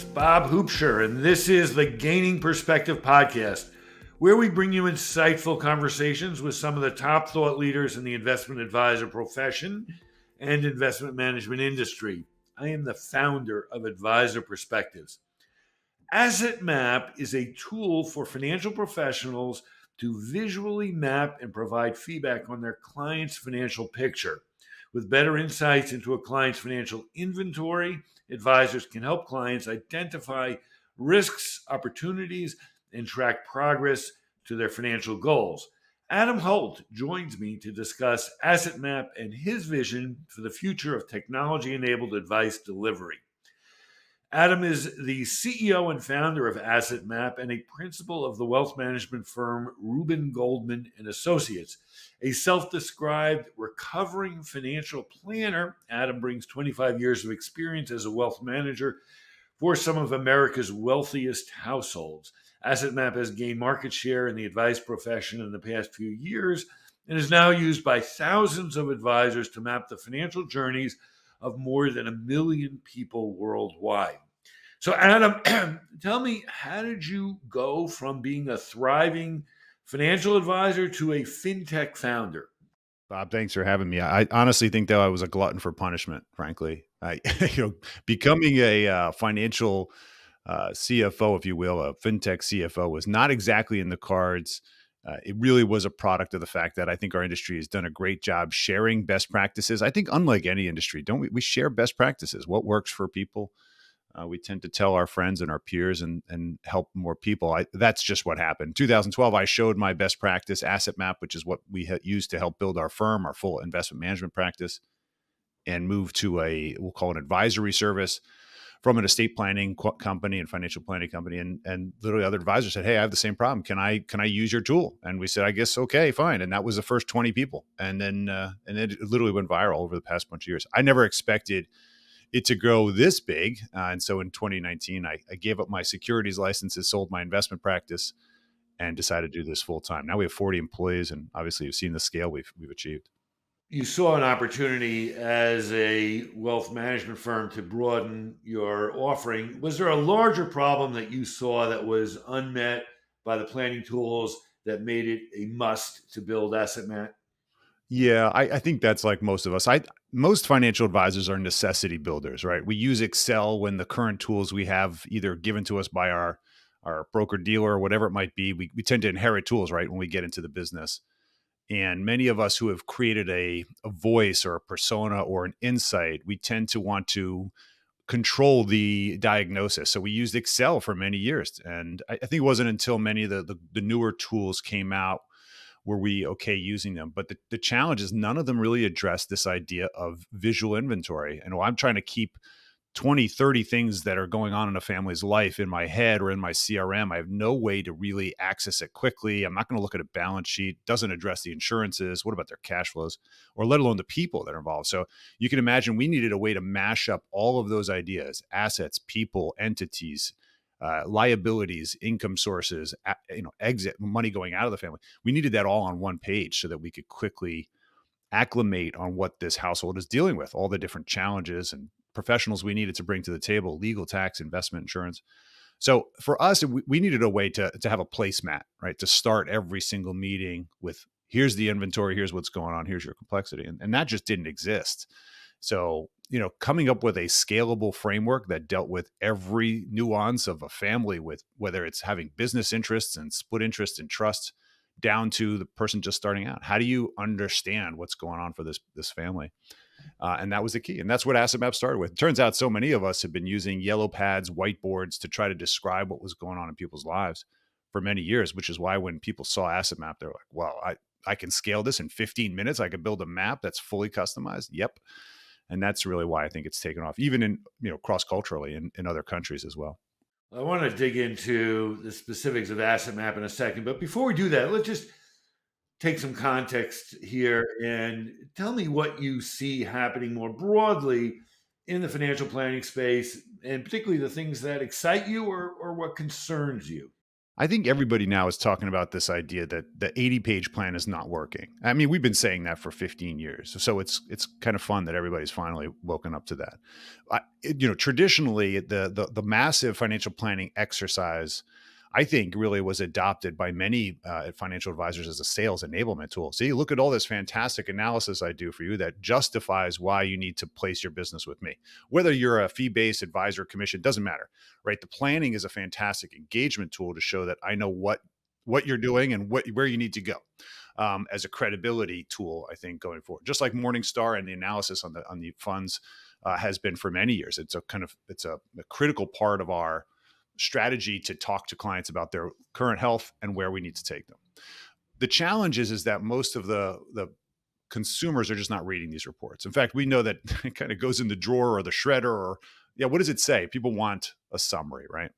It's Bob Hoopshire, and this is the Gaining Perspective podcast, where we bring you insightful conversations with some of the top thought leaders in the investment advisor profession and investment management industry. I am the founder of Advisor Perspectives. Asset Map is a tool for financial professionals to visually map and provide feedback on their client's financial picture. With better insights into a client's financial inventory, advisors can help clients identify risks, opportunities, and track progress to their financial goals. Adam Holt joins me to discuss Asset Map and his vision for the future of technology-enabled advice delivery. Adam is the CEO and founder of Asset Map and a principal of the wealth management firm Rubin Goldman and Associates. A self-described recovering financial planner, Adam brings 25 years of experience as a wealth manager for some of America's wealthiest households. Asset Map has gained market share in the advice profession in the past few years and is now used by thousands of advisors to map the financial journeys of more than 1 million people worldwide. So, Adam, tell me, how did you go from being a thriving financial advisor to a fintech founder? Bob, thanks for having me. I honestly think that I was a glutton for punishment, frankly. Becoming a financial CFO, if you will, a fintech CFO, was not exactly in the cards. It really was a product of the fact that I think our industry has done a great job sharing best practices. I think unlike any industry, don't we? We share best practices, what works for people. We tend to tell our friends and our peers and help more people. That's just what happened. 2012, I showed my best practice, Asset Map, which is what we used to help build our firm, our full investment management practice, and moved to we'll call it an advisory service from an estate planning company and financial planning company. And literally other advisors said, "Hey, I have the same problem. Can I use your tool?" And we said, "I guess, okay, fine." And that was the first 20 people. And then it literally went viral over the past bunch of years. I never expected it to grow this big. And so in 2019, I gave up my securities licenses, sold my investment practice, and decided to do this full time. Now we have 40 employees, and obviously you've seen the scale we've achieved. You saw an opportunity as a wealth management firm to broaden your offering. Was there a larger problem that you saw that was unmet by the planning tools that made it a must to build Asset Map? Yeah, I think that's like most of us. Most financial advisors are necessity builders, right? We use Excel when the current tools we have either given to us by our broker dealer or whatever it might be. We tend to inherit tools, right, when we get into the business. And many of us who have created a voice or a persona or an insight, we tend to want to control the diagnosis. So we used Excel for many years. And I think it wasn't until many of the newer tools came out were we okay using them. But the challenge is none of them really address this idea of visual inventory. And while I'm trying to keep 20, 30 things that are going on in a family's life in my head or in my CRM, I have no way to really access it quickly. I'm not going to look at a balance sheet. It doesn't address the insurances. What about their cash flows, or let alone the people that are involved? So you can imagine we needed a way to mash up all of those ideas: assets, people, entities, liabilities, income sources, exit, money going out of the family. We needed that all on one page so that we could quickly acclimate on what this household is dealing with, all the different challenges and professionals we needed to bring to the table: legal, tax, investment, insurance. So for us, we needed a way to have a placemat, right? To start every single meeting with, here's the inventory, here's what's going on, here's your complexity. And that just didn't exist. So, coming up with a scalable framework that dealt with every nuance of a family, with whether it's having business interests and split interest and trust, down to the person just starting out. How do you understand what's going on for this family? And that was the key. And that's what Asset Map started with. It turns out so many of us have been using yellow pads, whiteboards to try to describe what was going on in people's lives for many years, which is why when people saw Asset Map, they're like, wow, I can scale this in 15 minutes. I could build a map that's fully customized. Yep. And that's really why I think it's taken off, even in, cross-culturally in other countries as well. I want to dig into the specifics of Asset Map in a second. But before we do that, let's just take some context here and tell me what you see happening more broadly in the financial planning space, and particularly the things that excite you or what concerns you. I think everybody now is talking about this idea that the 80-page plan is not working. I mean, we've been saying that for 15 years. So it's kind of fun that everybody's finally woken up to that. Traditionally the massive financial planning exercise, I think, really was adopted by many financial advisors as a sales enablement tool. See, look at all this fantastic analysis I do for you that justifies why you need to place your business with me. Whether you're a fee-based advisor, commission, doesn't matter, right? The planning is a fantastic engagement tool to show that I know what you're doing and where you need to go, as a credibility tool. I think going forward, just like Morningstar and the analysis on the funds has been for many years. It's a critical part of our strategy to talk to clients about their current health and where we need to take them. The challenge is that most of the consumers are just not reading these reports. In fact, we know that it kind of goes in the drawer or the shredder, or yeah, what does it say? People want a summary, right?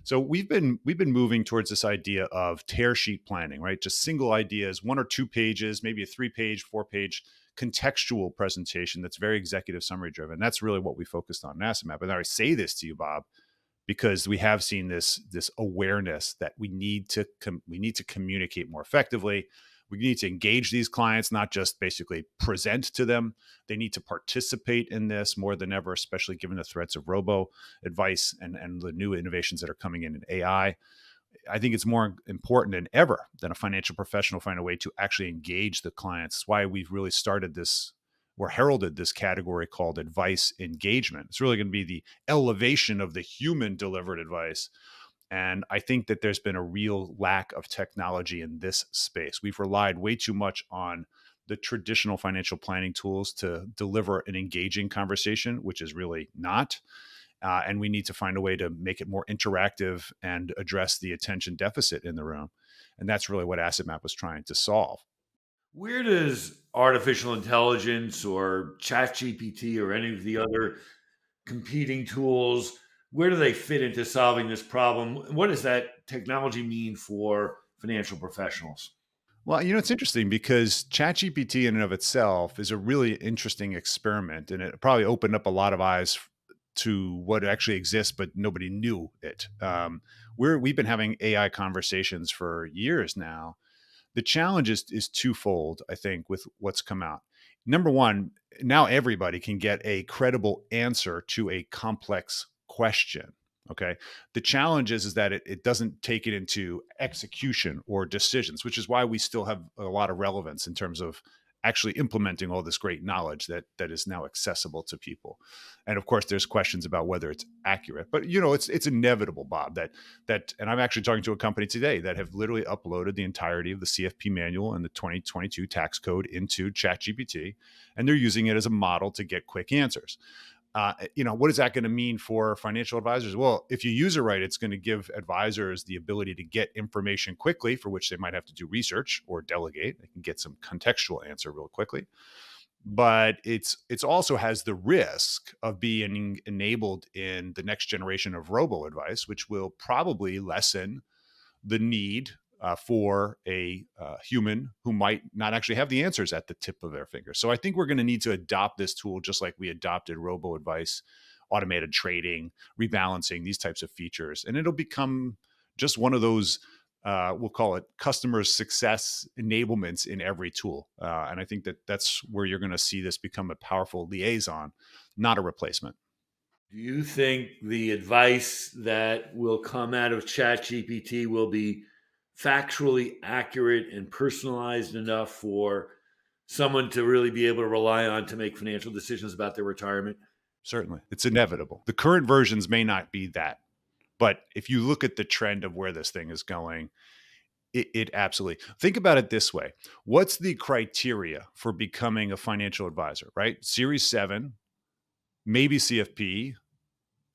So we've been moving towards this idea of tear sheet planning, right? Just single ideas, 1 or 2 pages, maybe a 3-page, 4-page contextual presentation that's very executive summary driven. That's really what we focused on in Asset Map. And I say this to you, Bob, because we have seen this awareness that we need to communicate more effectively. We need to engage these clients, not just basically present to them. They need to participate in this more than ever, especially given the threats of robo advice and the new innovations that are coming in AI. I think it's more important than ever than a financial professional find a way to actually engage the clients. That's why we've really started this, or heralded this category called advice engagement. It's really going to be the elevation of the human delivered advice. And I think that there's been a real lack of technology in this space. We've relied way too much on the traditional financial planning tools to deliver an engaging conversation, which is really not. And we need to find a way to make it more interactive and address the attention deficit in the room. And that's really what Asset Map was trying to solve. Where does artificial intelligence or ChatGPT or any of the other competing tools, where do they fit into solving this problem? What does that technology mean for financial professionals? Well, it's interesting because ChatGPT in and of itself is a really interesting experiment, and it probably opened up a lot of eyes to what actually exists, but nobody knew it. We've been having AI conversations for years now. The challenge is twofold, I think, with what's come out. Number one, now everybody can get a credible answer to a complex question. Okay. The challenge is that it doesn't take it into execution or decisions, which is why we still have a lot of relevance in terms of actually implementing all this great knowledge that is now accessible to people. And of course, there's questions about whether it's accurate. But it's inevitable, Bob, and I'm actually talking to a company today that have literally uploaded the entirety of the CFP manual and the 2022 tax code into ChatGPT, and they're using it as a model to get quick answers. What is that going to mean for financial advisors? Well, if you use it right, it's going to give advisors the ability to get information quickly, for which they might have to do research or delegate. They can get some contextual answer real quickly. But it's also has the risk of being enabled in the next generation of robo advice, which will probably lessen the need for a human who might not actually have the answers at the tip of their finger. So I think we're going to need to adopt this tool just like we adopted robo advice, automated trading, rebalancing, these types of features. And it'll become just one of those, we'll call it customer success enablements in every tool. And I think that's where you're going to see this become a powerful liaison, not a replacement. Do you think the advice that will come out of ChatGPT will be factually accurate and personalized enough for someone to really be able to rely on to make financial decisions about their retirement? Certainly. It's inevitable. The current versions may not be that. But if you look at the trend of where this thing is going, it absolutely. Think about it this way. What's the criteria for becoming a financial advisor, right? Series 7, maybe CFP,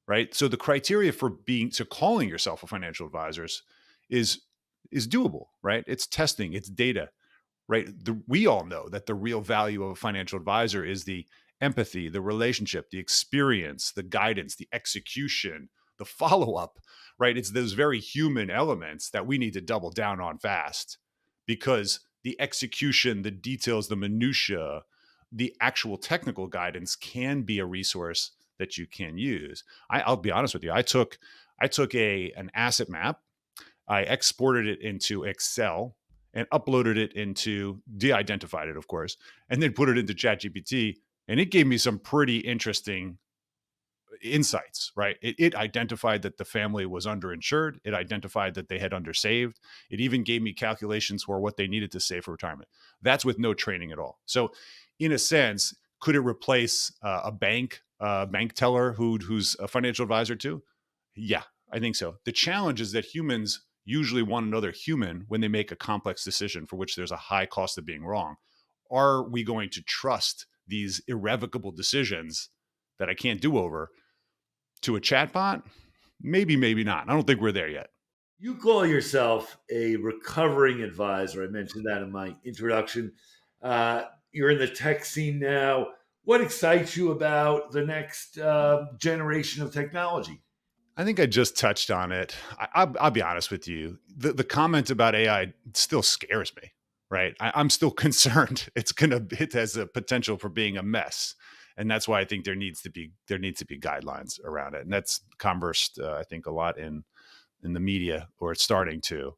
right? So the criteria for calling yourself a financial advisor is doable, right? It's testing, it's data, right? We all know that the real value of a financial advisor is the empathy, the relationship, the experience, the guidance, the execution, the follow up, right? It's those very human elements that we need to double down on fast, because the execution, the details, the minutia, the actual technical guidance can be a resource that you can use. I'll be honest with you. I took an asset map I exported it into Excel and uploaded it into, de-identified it, of course, and then put it into ChatGPT. And it gave me some pretty interesting insights, right? It identified that the family was underinsured. It identified that they had undersaved. It even gave me calculations for what they needed to save for retirement. That's with no training at all. So, in a sense, could it replace a bank teller who's a financial advisor too? Yeah, I think so. The challenge is that humans usually want another human when they make a complex decision for which there's a high cost of being wrong. Are we going to trust these irrevocable decisions that I can't do over to a chatbot? Maybe, maybe not. I don't think we're there yet. You call yourself a recovering advisor. I mentioned that in my introduction. You're in the tech scene now. What excites you about the next generation of technology? I think I just touched on it. I'll be honest with you. The comment about AI still scares me, right? I'm still concerned. It has a potential for being a mess. And that's why I think there needs to be guidelines around it. And that's conversed, I think, a lot in the media, or it's starting to.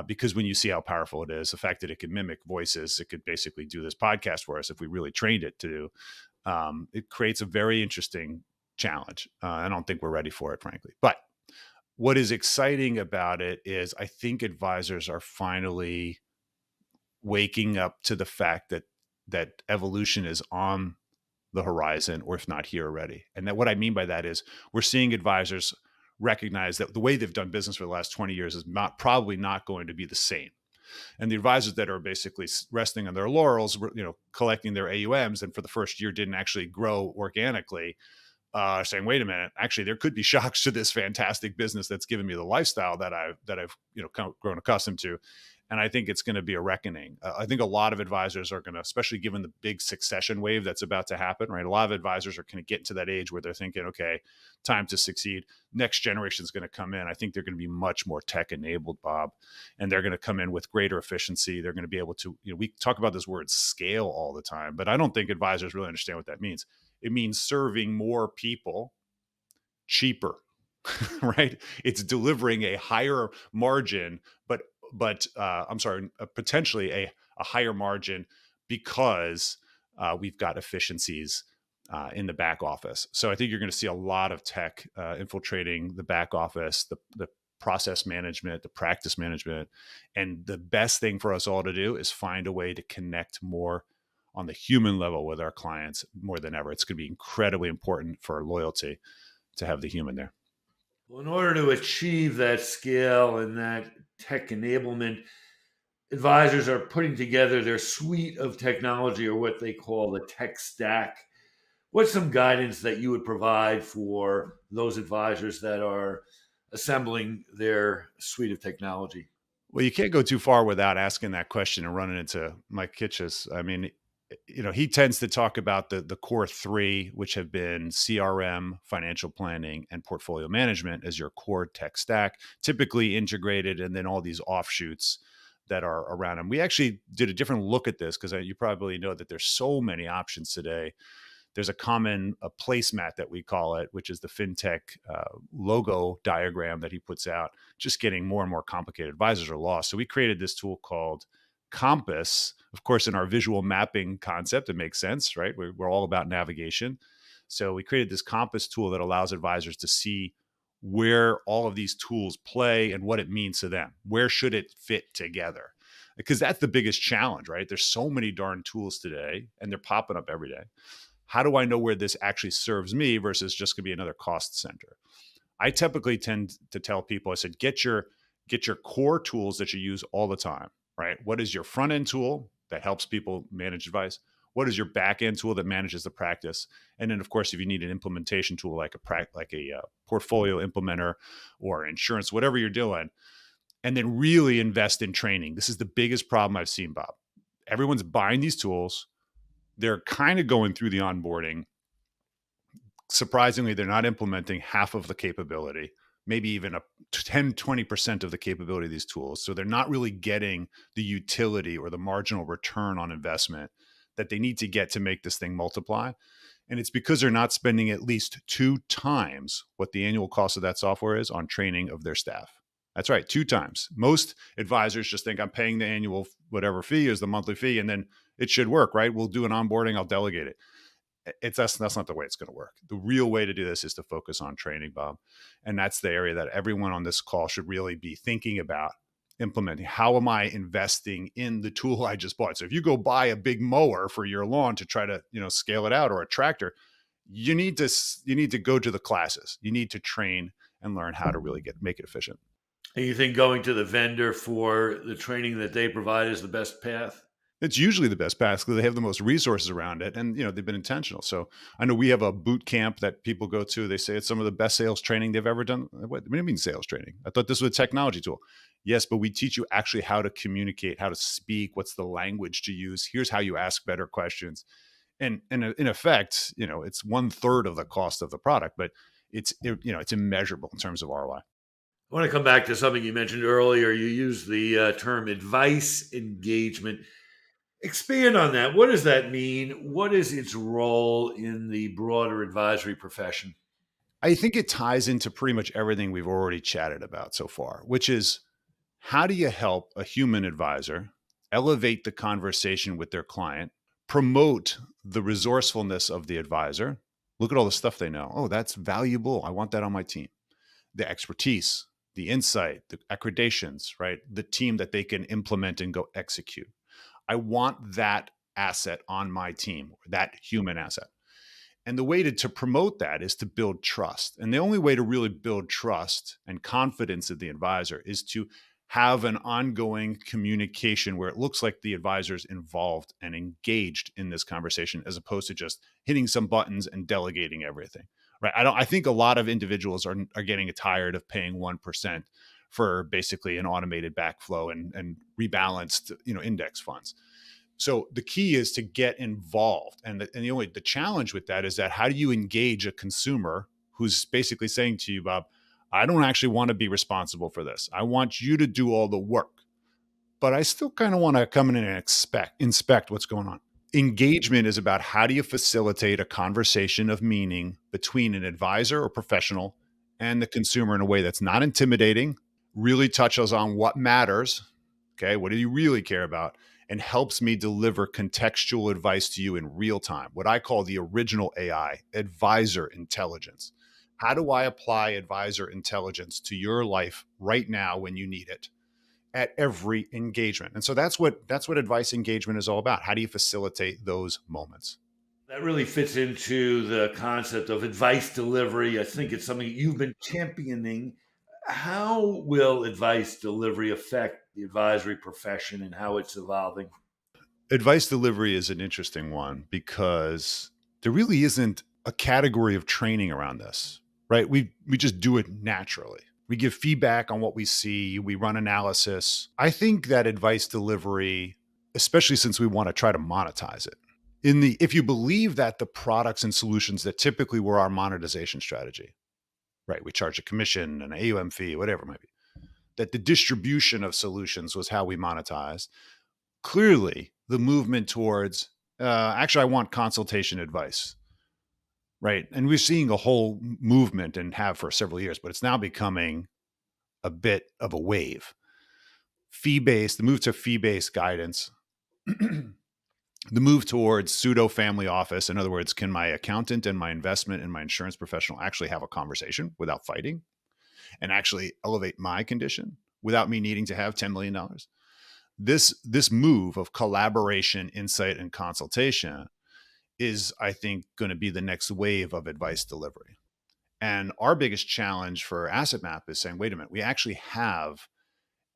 Because when you see how powerful it is, the fact that it can mimic voices, it could basically do this podcast for us if we really trained it to. It creates a very interesting challenge. I don't think we're ready for it, frankly. But what is exciting about it is I think advisors are finally waking up to the fact that evolution is on the horizon, or if not here already. And that what I mean by that is we're seeing advisors recognize that the way they've done business for the last 20 years is probably not going to be the same. And the advisors that are basically resting on their laurels, collecting their AUMs, and for the first year didn't actually grow organically, saying, "Wait a minute, actually, there could be shocks to this fantastic business that's given me the lifestyle that I've grown accustomed to." And I think it's going to be a reckoning. I think a lot of advisors are going to, especially given the big succession wave that's about to happen, right? A lot of advisors are going to get into that age where they're thinking, okay, time to succeed. Next generation is going to come in. I think they're going to be much more tech enabled, Bob, and they're going to come in with greater efficiency. They're going to be able to, we talk about this word scale all the time, but I don't think advisors really understand what that means. It means serving more people cheaper, right? It's delivering a higher margin, but I'm sorry, potentially a higher margin because we've got efficiencies in the back office. So I think you're going to see a lot of tech infiltrating the back office, the process management, the practice management. And the best thing for us all to do is find a way to connect more on the human level with our clients more than ever. It's going to be incredibly important for our loyalty to have the human there. Well, in order to achieve that scale and that tech enablement, advisors are putting together their suite of technology, or what they call the tech stack. What's some guidance that you would provide for those advisors that are assembling their suite of technology? Well, you can't go too far without asking that question and running into Mike Kitches. I mean, he tends to talk about the core three, which have been CRM, financial planning, and portfolio management as your core tech stack, typically integrated, and then all these offshoots that are around them. We actually did a different look at this because you probably know that there's so many options today. There's a common placemat that we call it, which is the fintech logo diagram that he puts out, just getting more and more complicated. Advisors are lost. So we created this tool called Compass. Of course, in our visual mapping concept, it makes sense, right? We're all about navigation. So we created this Compass tool that allows advisors to see where all of these tools play and what it means to them. Where should it fit together? Because that's the biggest challenge, right? There's so many darn tools today, and they're popping up every day. How do I know where this actually serves me versus just going to be another cost center? I typically tend to tell people, I said, get your core tools that you use all the time, right? What is your front end tool that helps people manage advice? What is your back end tool that manages the practice? And then, of course, if you need an implementation tool like a portfolio implementer or insurance, whatever you're doing, and then really invest in training. This is the biggest problem I've seen, Bob. Everyone's buying these tools. They're kind of going through the onboarding. Surprisingly, they're not implementing half of the capability, maybe even a 10, 20% of the capability of these tools. So they're not really getting the utility or the marginal return on investment that they need to get to make this thing multiply. And it's because they're not spending at least 2 times what the annual cost of that software is on training of their staff. That's right, 2 times. Most advisors just think I'm paying the annual whatever fee is the monthly fee, and then it should work, right? We'll do an onboarding, I'll delegate it. That's not the way it's going to work. The real way to do this is to focus on training, Bob, and that's the area that everyone on this call should really be thinking about implementing. How am I investing in the tool I just bought? So if you go buy a big mower for your lawn to try to scale it out, or a tractor, you need to go to the classes. You need to train and learn how to really make it efficient. And you think going to the vendor for the training that they provide is the best path? It's usually the best path because they have the most resources around it, and they've been intentional. So I know we have a boot camp that people go to. They say it's some of the best sales training they've ever done. What do you mean sales training? I thought this was a technology tool. Yes, but we teach you actually how to communicate, how to speak, what's the language to use. Here's how you ask better questions, and in effect, it's 1/3 of the cost of the product, but it's immeasurable in terms of ROI. I want to come back to something you mentioned earlier. You used the term advice engagement. Expand on that. What does that mean? What is its role in the broader advisory profession? I think it ties into pretty much everything we've already chatted about so far, which is how do you help a human advisor elevate the conversation with their client, promote the resourcefulness of the advisor? Look at all the stuff they know. Oh, that's valuable. I want that on my team. The expertise, the insight, the accreditations, right? The team that they can implement and go execute. I want that asset on my team, that human asset. And the way to promote that is to build trust. And the only way to really build trust and confidence in the advisor is to have an ongoing communication where it looks like the advisor's involved and engaged in this conversation, as opposed to just hitting some buttons and delegating everything. Right. I think a lot of individuals are getting tired of paying 1% for basically an automated backflow and rebalanced, index funds. So the key is to get involved, and the challenge with that is that how do you engage a consumer who's basically saying to you, Bob, I don't actually want to be responsible for this. I want you to do all the work, but I still kind of want to come in and inspect what's going on. Engagement is about how do you facilitate a conversation of meaning between an advisor or professional and the consumer in a way that's not intimidating, really touches on what matters. Okay, what do you really care about? And helps me deliver contextual advice to you in real time, what I call the original AI, advisor intelligence. How do I apply advisor intelligence to your life right now when you need it at every engagement? And so that's what advice engagement is all about. How do you facilitate those moments? That really fits into the concept of advice delivery. I think it's something you've been championing. How will advice delivery affect the advisory profession and how it's evolving? Advice delivery is an interesting one because there really isn't a category of training around this, right? We just do it naturally. We give feedback on what we see, we run analysis. I think that advice delivery, especially since we want to try to monetize it, if you believe that the products and solutions that typically were our monetization strategy, right? We charge a commission, an AUM fee, whatever it might be, that the distribution of solutions was how we monetized. Clearly, the movement towards actually, I want consultation advice, right? And we're seeing a whole movement and have for several years, but it's now becoming a bit of a wave. The move to fee based guidance, the move towards pseudo family office. In other words, can my accountant and my investment and my insurance professional actually have a conversation without fighting and actually elevate my condition without me needing to have $10 million? This move of collaboration, insight, and consultation is, I think, going to be the next wave of advice delivery. And our biggest challenge for Asset Map is saying, wait a minute, we actually have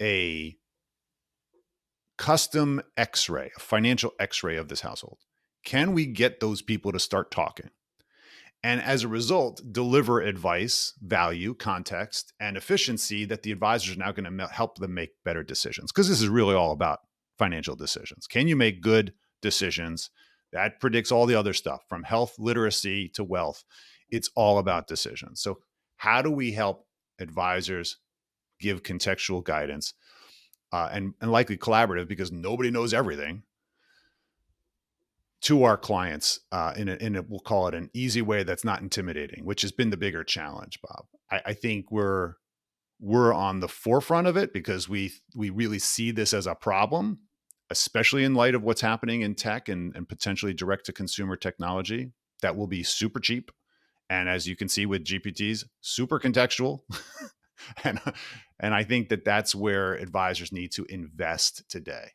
a custom X-ray, a financial X-ray of this household. Can we get those people to start talking? And as a result, deliver advice, value, context, and efficiency that the advisors are now going to help them make better decisions. Because this is really all about financial decisions. Can you make good decisions? That predicts all the other stuff from health, literacy to wealth. It's all about decisions. So how do we help advisors give contextual guidance and likely collaborative, because nobody knows everything, to our clients in a, we'll call it an easy way that's not intimidating, which has been the bigger challenge, Bob. I think we're we're on the forefront of it because we really see this as a problem, especially in light of what's happening in tech and potentially direct to consumer technology that will be super cheap. And as you can see with GPTs, super contextual. and and I think that that's where advisors need to invest today.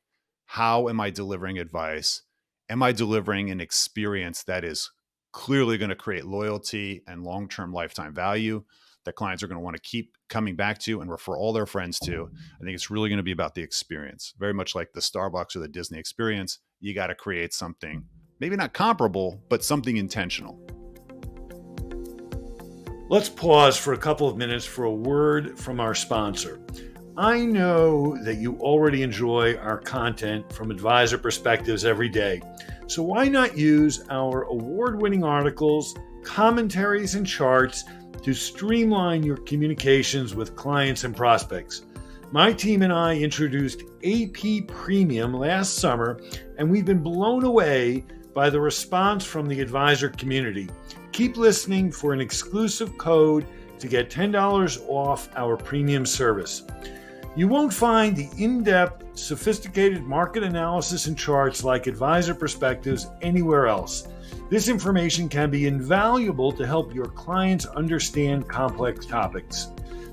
How am I delivering advice? Am I delivering an experience that is clearly going to create loyalty and long-term lifetime value that clients are going to want to keep coming back to and refer all their friends to? I think it's really going to be about the experience, very much like the Starbucks or the Disney experience. You got to create something, maybe not comparable, but something intentional. Let's pause for a couple of minutes for a word from our sponsor. I know that you already enjoy our content from Advisor Perspectives every day, so why not use our award-winning articles, commentaries, and charts to streamline your communications with clients and prospects? My team and I introduced AP Premium last summer, and we've been blown away by the response from the advisor community. Keep listening for an exclusive code to get $10 off our premium service. You won't find the in-depth, sophisticated market analysis and charts like Advisor Perspectives anywhere else. This information can be invaluable to help your clients understand complex topics.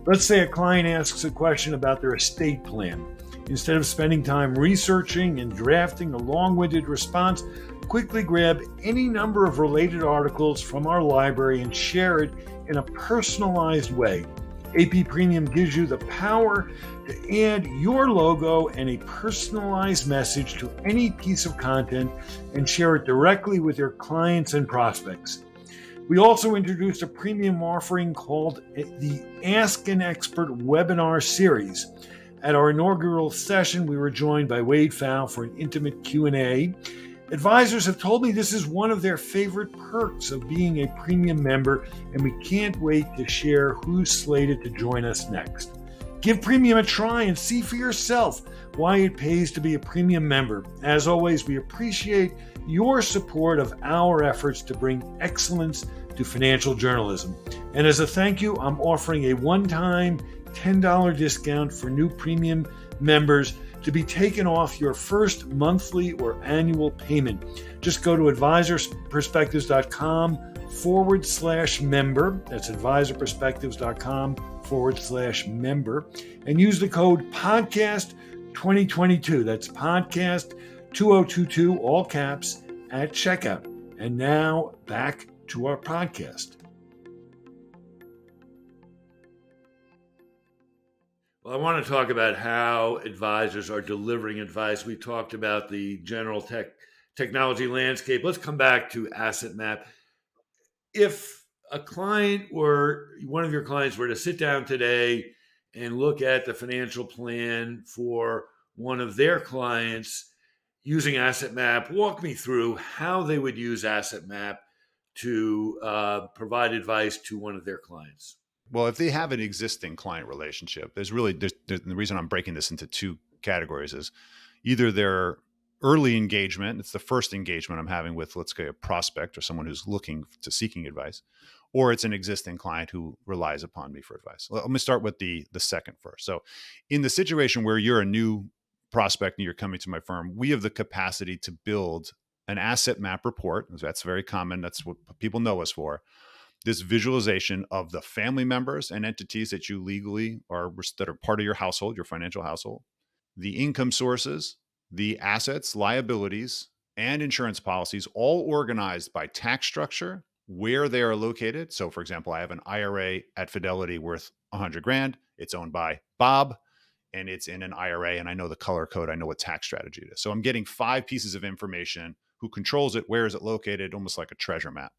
Let's say a client asks a question about their estate plan. Instead of spending time researching and drafting a long-winded response, quickly grab any number of related articles from our library and share it in a personalized way. AP Premium gives you the power to add your logo and a personalized message to any piece of content and share it directly with your clients and prospects. We also introduced a premium offering called the Ask an Expert webinar series. At our inaugural session, we were joined by Wade Pfau for an intimate Q&A. Advisors have told me this is one of their favorite perks of being a premium member, and we can't wait to share who's slated to join us next. Give Premium a try and see for yourself why it pays to be a premium member. As always, we appreciate your support of our efforts to bring excellence to financial journalism. And as a thank you, I'm offering a one-time $10 discount for new premium members to be taken off your first monthly or annual payment. Just go to advisorperspectives.com/member. That's advisorperspectives.com/member and use the code podcast 2022. That's podcast 2022, all caps, at checkout. And now back to our podcast. Well, I want to talk about how advisors are delivering advice. We talked about the general technology landscape. Let's come back to AssetMap. If a client or one of your clients were to sit down today and look at the financial plan for one of their clients using AssetMap, walk me through how they would use AssetMap to provide advice to one of their clients. Well, if they have an existing client relationship, there's the reason I'm breaking this into two categories is either their early engagement, it's the first engagement I'm having with, let's say, a prospect or someone who's seeking advice, or it's an existing client who relies upon me for advice. Let me start with the second first. So in the situation where you're a new prospect and you're coming to my firm, we have the capacity to build an asset map report. That's very common. That's what people know us for. This visualization of the family members and entities that you legally that are part of your household, your financial household, the income sources, the assets, liabilities, and insurance policies, all organized by tax structure, where they are located. So, for example, I have an IRA at Fidelity worth $100,000. It's owned by Bob, and it's in an IRA, and I know the color code. I know what tax strategy it is. So I'm getting 5 pieces of information: who controls it, where is it located, almost like a treasure map.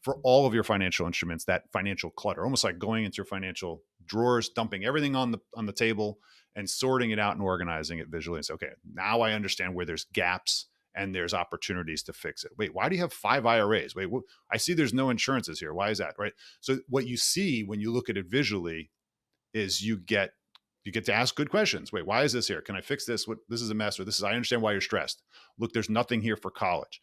For all of your financial instruments, that financial clutter, almost like going into your financial drawers, dumping everything on the table and sorting it out and organizing it visually. And say, okay, now I understand where there's gaps and there's opportunities to fix it. Wait, why do you have 5 IRAs? Wait, I see there's no insurances here. Why is that? Right. So what you see when you look at it visually is you get to ask good questions. Wait, why is this here? Can I fix this? This is a mess, or I understand why you're stressed. Look, there's nothing here for college.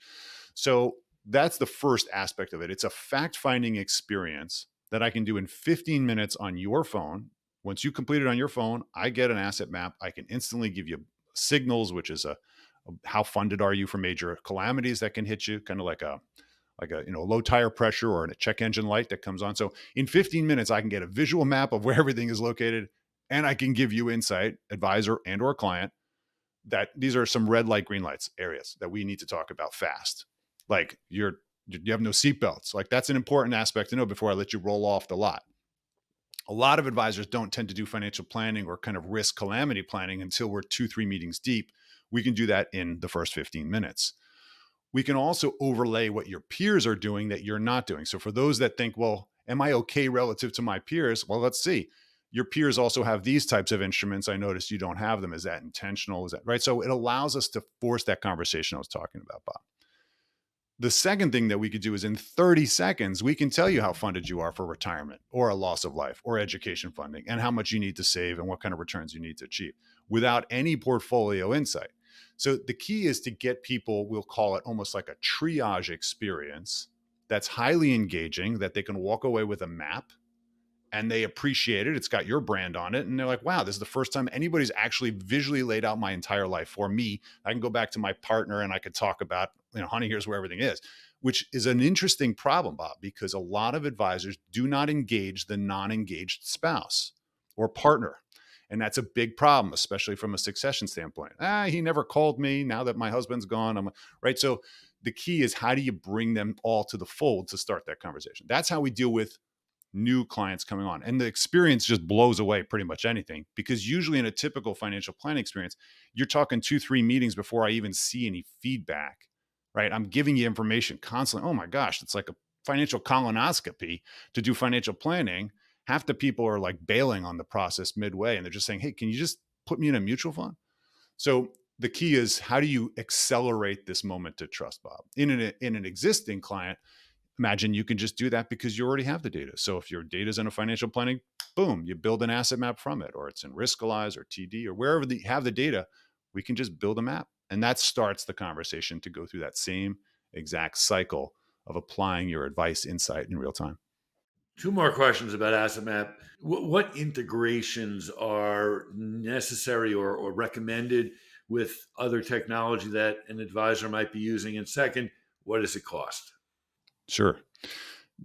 So that's the first aspect of it. It's a fact-finding experience that I can do in 15 minutes on your phone Once you complete it on your phone, I get an asset map. I can instantly give you signals, which is a how funded are you for major calamities that can hit you, kind of like a low tire pressure or a check engine light that comes on. So in 15 minutes, I can get a visual map of where everything is located, and I can give you insight, advisor and or client, that these are some red light, green lights areas that we need to talk about fast. Like you have no seatbelts. Like that's an important aspect to know before I let you roll off the lot. A lot of advisors don't tend to do financial planning or kind of risk calamity planning until we're 2-3 meetings deep. We can do that in the first 15 minutes. We can also overlay what your peers are doing that you're not doing. So for those that think, well, am I okay relative to my peers? Well, let's see. Your peers also have these types of instruments. I noticed you don't have them. Is that intentional? Is that right? So it allows us to force that conversation I was talking about, Bob. The second thing that we could do is in 30 seconds, we can tell you how funded you are for retirement or a loss of life or education funding and how much you need to save and what kind of returns you need to achieve without any portfolio insight. So the key is to get people, we'll call it almost like a triage experience that's highly engaging, that they can walk away with a map and they appreciate it. It's got your brand on it. And they're like, wow, this is the first time anybody's actually visually laid out my entire life for me. I can go back to my partner and I could talk about, honey, here's where everything is, which is an interesting problem, Bob, because a lot of advisors do not engage the non-engaged spouse or partner. And that's a big problem, especially from a succession standpoint. He never called me now that my husband's gone. Right. So the key is, how do you bring them all to the fold to start that conversation? That's how we deal with new clients coming on. And the experience just blows away pretty much anything, because usually in a typical financial planning experience, you're talking 2-3 meetings before I even see any feedback, right? I'm giving you information constantly. Oh my gosh, it's like a financial colonoscopy to do financial planning. Half the people are like bailing on the process midway and they're just saying, hey, can you just put me in a mutual fund? So the key is, how do you accelerate this moment to trust, Bob? In an existing client, imagine you can just do that because you already have the data. So if your data is in a financial planning, boom, you build an asset map from it, or it's in Riskalyze or TD or wherever you have the data, we can just build a map. And that starts the conversation to go through that same exact cycle of applying your advice insight in real time. Two more questions about asset map. What integrations are necessary or recommended with other technology that an advisor might be using? And second, what does it cost? Sure.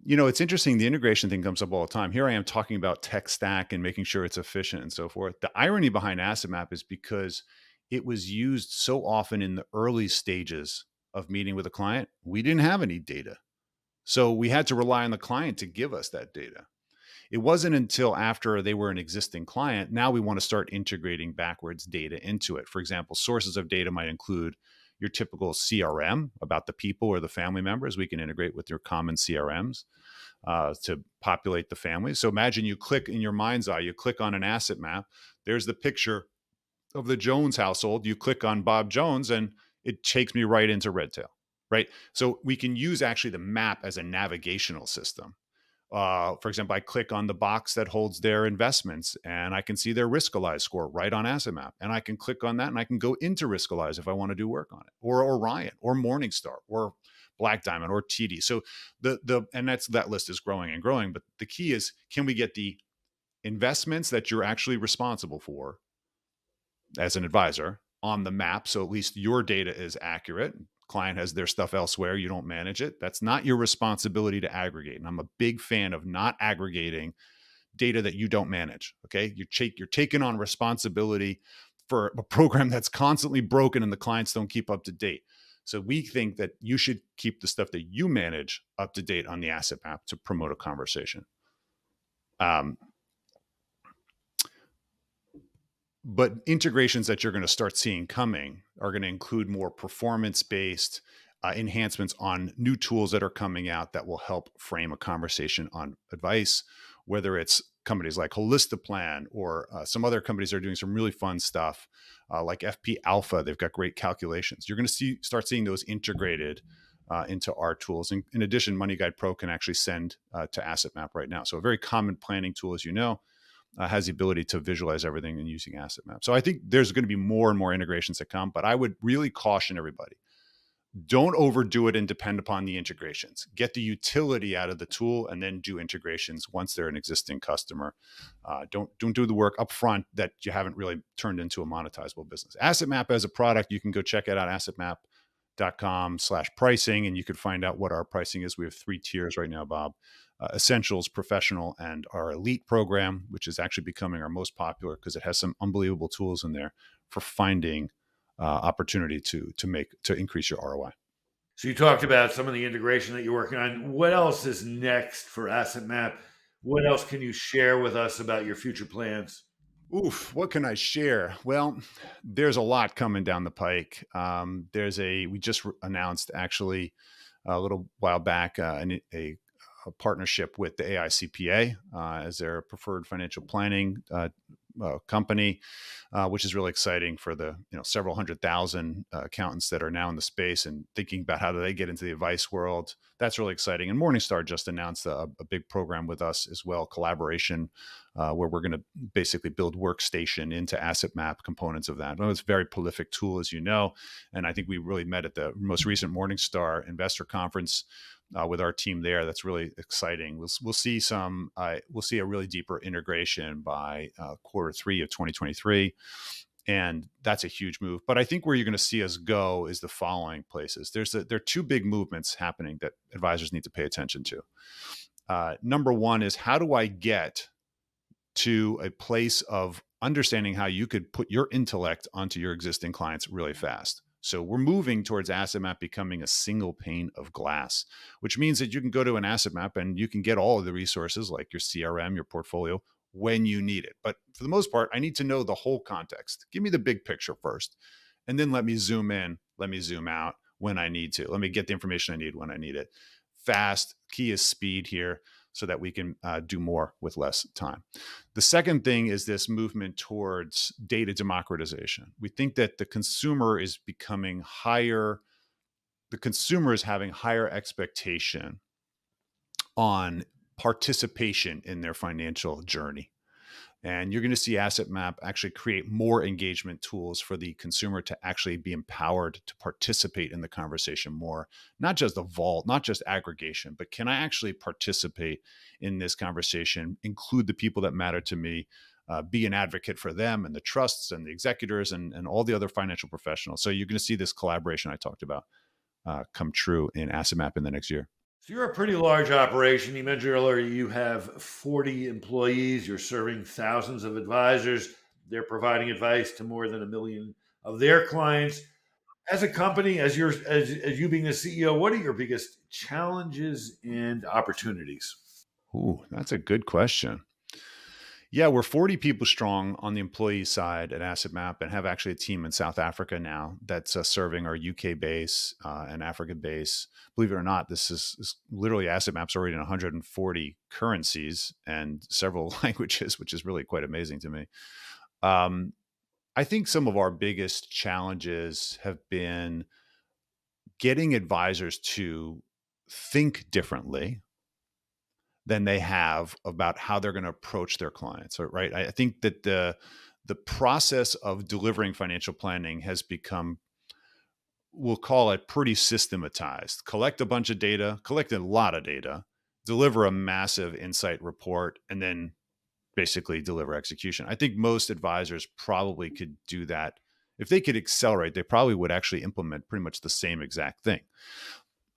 It's interesting. The integration thing comes up all the time. Here I am talking about tech stack and making sure it's efficient and so forth. The irony behind asset map is because it was used so often in the early stages of meeting with a client, we didn't have any data. So we had to rely on the client to give us that data. It wasn't until after they were an existing client, now we want to start integrating backwards data into it. For example, sources of data might include your typical CRM about the people or the family members. We can integrate with your common CRMs to populate the family. So imagine you click in your mind's eye, you click on an asset map. There's the picture of the Jones household. You click on Bob Jones and it takes me right into Redtail, right? So we can use actually the map as a navigational system. For example, I click on the box that holds their investments and I can see their Riskalyze score right on Asset Map. And I can click on that and I can go into Riskalyze if I want to do work on it, or Orion or Morningstar or Black Diamond or TD. So that list is growing and growing. But the key is, can we get the investments that you're actually responsible for as an advisor on the map? So at least your data is accurate. Client has their stuff elsewhere. You don't manage it. That's not your responsibility to aggregate. And I'm a big fan of not aggregating data that you don't manage. Okay. You're taking on responsibility for a program that's constantly broken and the clients don't keep up to date. So we think that you should keep the stuff that you manage up to date on the asset map to promote a conversation. But integrations that you're going to start seeing coming are going to include more performance-based enhancements on new tools that are coming out that will help frame a conversation on advice, whether it's companies like Holistiplan or some other companies that are doing some really fun stuff like FP Alpha. They've got great calculations. You're going to start seeing those integrated into our tools. And in addition, Money Guide Pro can actually send to Asset Map right now. So a very common planning tool, as you know, has the ability to visualize everything and using asset map. So I think there's going to be more and more integrations that come, but I would really caution everybody. Don't overdo it and depend upon the integrations. Get the utility out of the tool and then do integrations once they're an existing customer. Don't do the work up front that you haven't really turned into a monetizable business. AssetMap as a product, you can go check it out, assetmap.com/pricing, and you could find out what our pricing is. We have 3 tiers right now, Bob. Essentials, Professional, and our Elite program, which is actually becoming our most popular because it has some unbelievable tools in there for finding opportunity to increase your ROI. So you talked about some of the integration that you're working on. What else is next for AssetMap? What else can you share with us about your future plans? Oof, what can I share? Well, there's a lot coming down the pike. We just announced actually a little while back a partnership with the AICPA as their preferred financial planning company, which is really exciting for the several 100,000 accountants that are now in the space and thinking about how do they get into the advice world. That's really exciting. And Morningstar just announced a big program with us as well, collaboration, where we're going to basically build Workstation into AssetMap components of that. Well, it's a very prolific tool, as you know, and I think we really met at the most recent Morningstar investor conference with our team there. That's really exciting. We'll see a really deeper integration by Q3 of 2023. And that's a huge move. But I think where you're going to see us go is the following places. There are 2 big movements happening that advisors need to pay attention to. Number one is, how do I get to a place of understanding how you could put your intellect onto your existing clients really fast? So we're moving towards AssetMap becoming a single pane of glass, which means that you can go to an AssetMap and you can get all of the resources like your CRM, your portfolio, when you need it. But for the most part, I need to know the whole context. Give me the big picture first, and then let me zoom in, let me zoom out when I need to. Let me get the information I need when I need it. Fast, key is speed here, so that we can do more with less time. The second thing is this movement towards data democratization. We think that the consumer is having higher expectation on participation in their financial journey. And you're going to see AssetMap actually create more engagement tools for the consumer to actually be empowered to participate in the conversation more, not just the vault, not just aggregation, but can I actually participate in this conversation, include the people that matter to me, be an advocate for them and the trusts and the executors and all the other financial professionals. So you're going to see this collaboration I talked about come true in AssetMap in the next year. So you're a pretty large operation. You mentioned earlier you have 40 employees. You're serving thousands of advisors. They're providing advice to more than 1 million of their clients. As a company, as you being the CEO, what are your biggest challenges and opportunities? Ooh, that's a good question. Yeah, we're 40 people strong on the employee side at AssetMap and have actually a team in South Africa now that's serving our UK base and Africa base. Believe it or not, this is literally AssetMap's already in 140 currencies and several languages, which is really quite amazing to me. I think some of our biggest challenges have been getting advisors to think differently than they have about how they're going to approach their clients, right? I think that the process of delivering financial planning has become, we'll call it, pretty systematized. Collect a bunch of data, collect a lot of data, deliver a massive insight report, and then basically deliver execution. I think most advisors probably could do that. If they could accelerate, they probably would actually implement pretty much the same exact thing.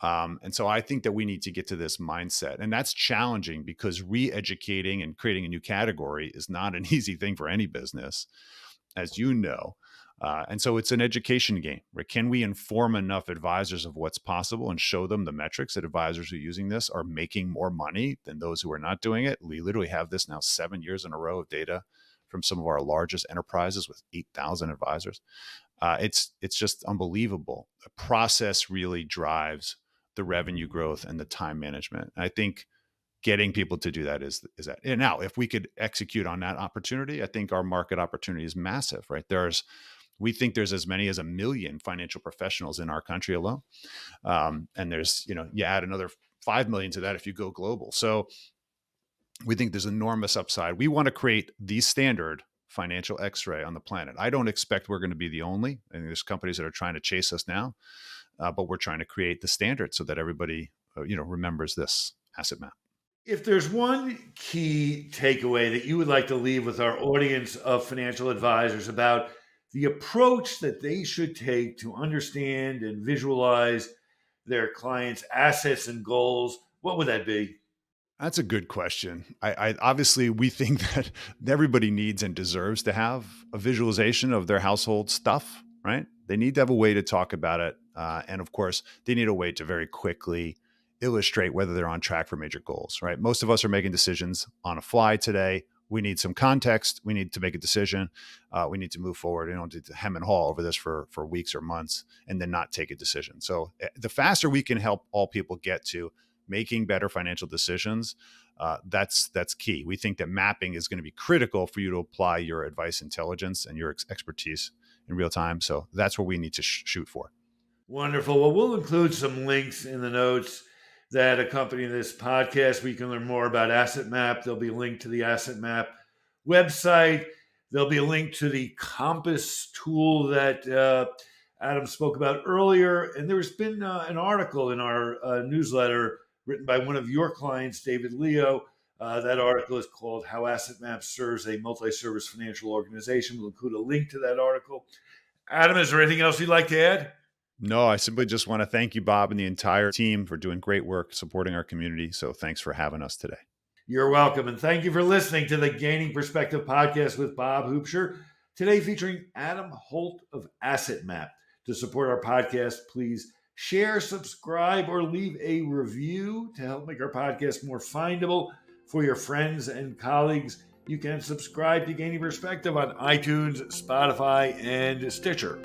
And so I think that we need to get to this mindset. And that's challenging because re-educating and creating a new category is not an easy thing for any business, as you know. And so it's an education game, right? Can we inform enough advisors of what's possible and show them the metrics that advisors who are using this are making more money than those who are not doing it? We literally have this now 7 years in a row of data from some of our largest enterprises with 8,000 advisors. It's just unbelievable. The process really drives the revenue growth and the time management. And I think getting people to do that is that. And now, if we could execute on that opportunity, I think our market opportunity is massive, right? We think there's as many as 1 million financial professionals in our country alone. And there's, you add another 5 million to that if you go global. So we think there's enormous upside. We want to create the standard financial x-ray on the planet. I don't expect we're going to be the only, and there's companies that are trying to chase us now. but we're trying to create the standard so that everybody remembers this asset map. If there's one key takeaway that you would like to leave with our audience of financial advisors about the approach that they should take to understand and visualize their clients' assets and goals, what would that be? That's a good question. I obviously we think that everybody needs and deserves to have a visualization of their household stuff, right? They need to have a way to talk about it, and of course, they need a way to very quickly illustrate whether they're on track for major goals, right? Most of us are making decisions on a fly today. We need some context. We need to make a decision. We need to move forward. You don't need to hem and haw over this for weeks or months and then not take a decision. So the faster we can help all people get to making better financial decisions, that's key. We think that mapping is going to be critical for you to apply your advice intelligence and your expertise in real time. So that's what we need to shoot for. Wonderful. Well, we'll include some links in the notes that accompany this podcast where you can learn more about Asset Map. There'll be a link to the Asset Map website. There'll be a link to the Compass tool that Adam spoke about earlier. And there's been an article in our newsletter written by one of your clients, David Leo. That article is called How Asset Map Serves a Multi-Service Financial Organization. We'll include a link to that article. Adam, is there anything else you'd like to add? No, I simply just want to thank you, Bob, and the entire team for doing great work supporting our community. So thanks for having us today. You're welcome. And thank you for listening to the Gaining Perspective podcast with Bob Hoopsher. Today featuring Adam Holt of Asset Map. To support our podcast, please share, subscribe, or leave a review to help make our podcast more findable for your friends and colleagues. You can subscribe to Gaining Perspective on iTunes, Spotify, and Stitcher.